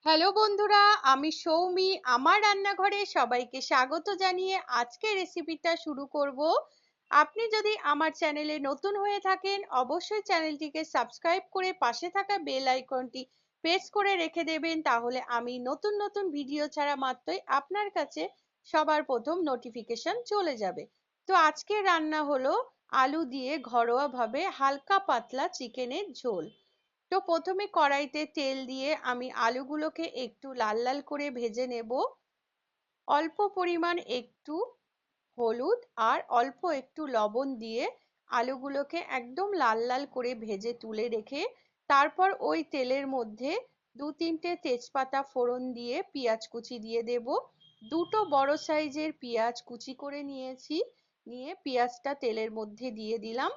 Hello বন্ধুরা, আমি সৌমি। আমার রান্নাঘরে সবাইকে স্বাগত জানিয়ে আজকে রেসিপিটা শুরু করব। আপনি যদি আমার চ্যানেলে নতুন হয়ে থাকেন, অবশ্যই চ্যানেলটিকে সাবস্ক্রাইব করে পাশে থাকা বেল আইকনটি প্রেস করে রেখে দেবেন, তাহলে আমি নতুন নতুন ভিডিও ছাড়া মাত্রই আপনার কাছে সবার প্রথম নোটিফিকেশন চলে যাবে। তো আজকে রান্না হলো আলু দিয়ে ঘরোয়াভাবে হালকা পাতলা চিকেনের ঝোল। তো প্রথমে কড়াইতে তেল দিয়ে আমি আলুগুলোকে একটু লাল লাল করে ভেজে নেব। অল্প পরিমাণ একটু হলুদ আর অল্প একটু লবণ দিয়ে আলুগুলোকে একদম লাল লাল করে ভেজে তুলে রেখে তারপর ওই তেলের মধ্যে দু তিনটে তেজপাতা ফোড়ন দিয়ে পেঁয়াজ কুচি দিয়ে দেব। দুটো বড় সাইজের পেঁয়াজ কুচি করে নিয়েছি, নিয়ে পেঁয়াজটা তেলের মধ্যে দিয়ে দিলাম।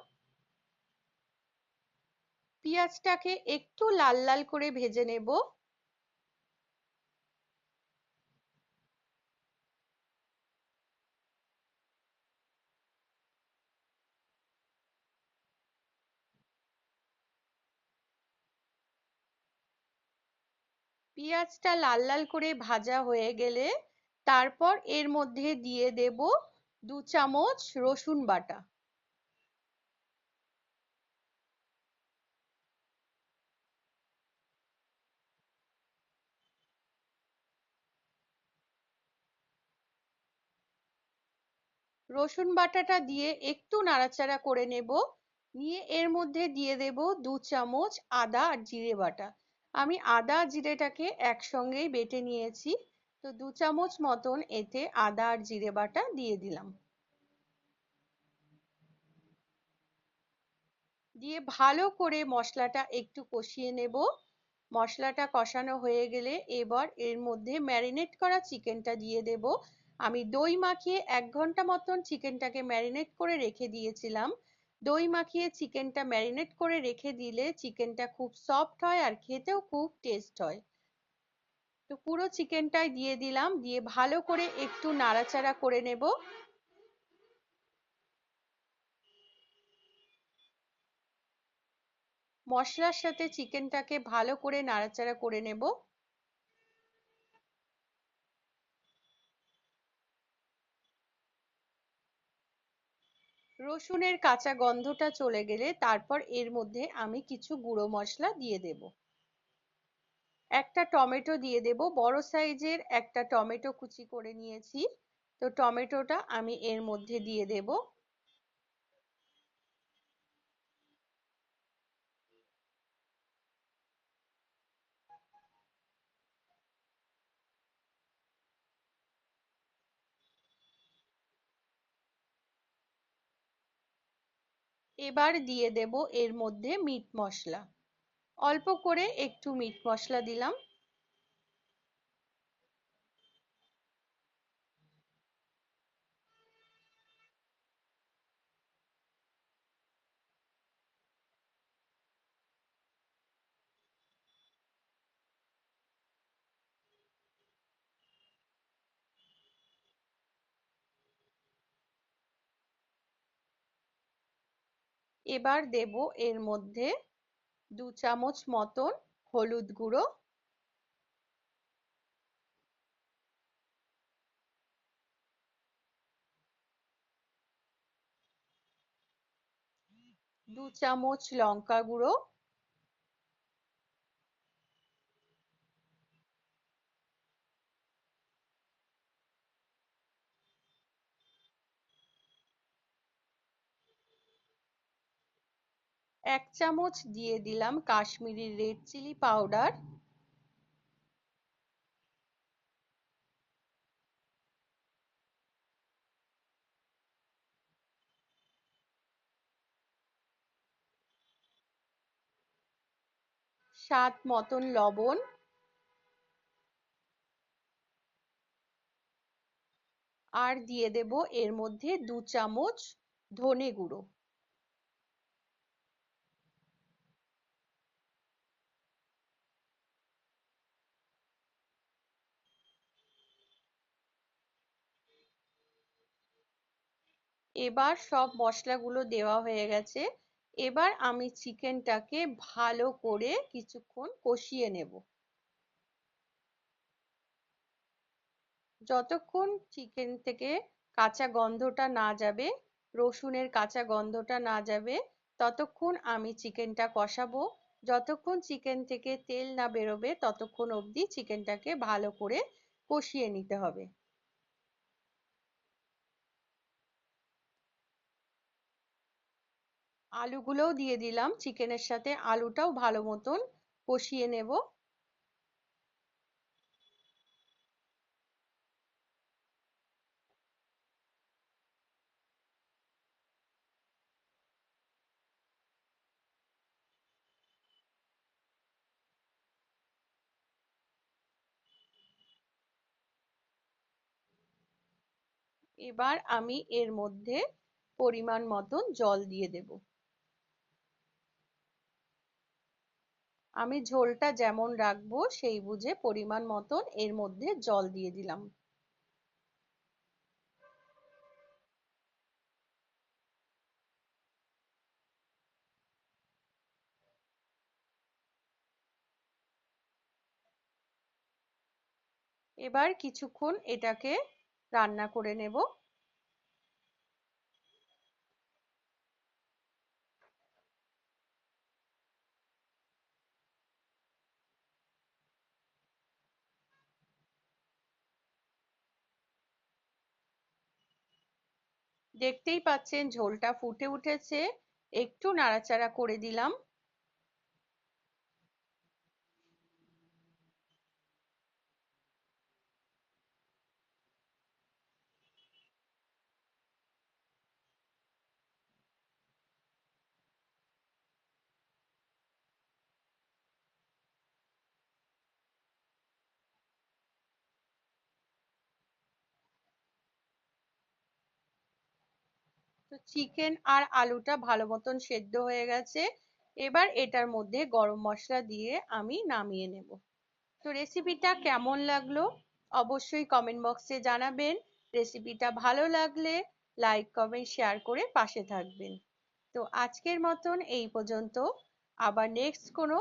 পেঁয়াজটাকে একটু লাল লাল করে ভেজে নেব। পেঁয়াজটা লাল লাল করে ভাজা হয়ে গেলে তারপর এর মধ্যে দিয়ে দেব 2 চামচ রসুন বাটা। রসুন বাটাটা দিয়ে একটু নাড়াচাড়া করে নেব, নিয়ে এর মধ্যে দিয়ে দেব 2 চামচ আদা আর জিরে বাটা। আমি আদা জিরেটাকে একসঙ্গেই বেটে নিয়েছি, তো 2 চামচ মতন এতে আদা আর জিরে বাটা দিয়ে দিলাম। দিয়ে ভালো করে মশলাটা একটু কষিয়ে নেব। মশলাটা কষানো হয়ে গেলে এবার এর মধ্যে ম্যারিনেট করা চিকেনটা দিয়ে দেব। আমি দই মাখিয়ে 1 ঘন্টা মতন চিকেনটাকে ম্যারিনেট করে রেখে দিয়েছিলাম। দই মাখিয়ে চিকেনটা ম্যারিনেট করে রেখে দিলে চিকেনটা খুব সফট হয় আর খেতেও খুব টেস্ট হয়। তো পুরো চিকেনটাই দিয়ে দিলাম, দিয়ে ভালো করে একটু নাড়াচাড়া করে নেব। মশলার সাথে চিকেনটাকে ভালো করে নাড়াচাড়া করে নেব। রসুনের কাঁচা গন্ধটা চলে গেলে তারপর এর মধ্যে আমি কিছু গুঁড়ো মশলা দিয়ে দেব। একটা টমেটো দিয়ে দেব, বড় সাইজের একটা টমেটো কুচি করে নিয়েছি, তো টমেটোটা আমি এর মধ্যে দিয়ে দেব। এবার দিয়ে দেব এর মধ্যে মিট মশলা। অল্প করে একটু মিট মশলা দিলাম। এবার দেব এর মধ্যে 2 চামচ মতন হলুদ গুঁড়ো, 2 চামচ লঙ্কা গুঁড়ো, এক চামচ দিয়ে দিলাম কাশ্মীরি রেড চিলি পাউডার, স্বাদ মতন লবণ, আর দিয়ে দেব এর মধ্যে 2 চামচ ধনে গুঁড়ো। এবার সব মশলাগুলো দেওয়া হয়ে গেছে। এবার আমি চিকেনটাকে ভালো করে কিছুক্ষণ কষিয়ে নেব। যতক্ষণ চিকেন থেকে কাঁচা গন্ধটা না যাবে, রসুনের কাঁচা গন্ধটা না যাবে, ততক্ষণ আমি চিকেনটা কষাবো। যতক্ষণ চিকেন থেকে তেল না বেরোবে ততক্ষণ অবধি চিকেনটাকে ভালো করে কষিয়ে নিতে হবে। আলুগুলোও দিয়ে দিলাম, চিকেনের সাথে আলুটাও ভালো মতন কষিয়ে নেব। এবার আমি এর মধ্যে পরিমাণ মতন জল দিয়ে দেব। আমি ঝোলটা যেমন রাখবো সেই বুঝে পরিমাণ মতন এর মধ্যে জল দিয়ে দিলাম। এবার কিছুক্ষণ এটাকে রান্না করে নেব। দেখতেই পাচ্ছেন ঝোলটা ফুটে উঠেছে, একটু নাড়াচাড়া করে দিলাম। তো চিকেন আর আলুটা ভালো মতন সেদ্ধ হয়ে গেছে। এবার এটার মধ্যে গরম মশলা দিয়ে আমি নামিয়ে নেব। তো রেসিপিটা কেমন লাগলো অবশ্যই কমেন্ট বক্সে জানাবেন। রেসিপিটা ভালো লাগলে লাইক কমেন্ট শেয়ার করে পাশে থাকবেন। তো আজকের মতন এই পর্যন্ত। আবার নেক্সট কোনো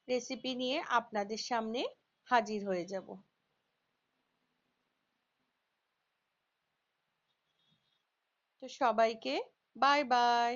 রেসিপি নিয়ে আপনাদের সামনে হাজির হয়ে যাব। তো সবাইকে বাই বাই।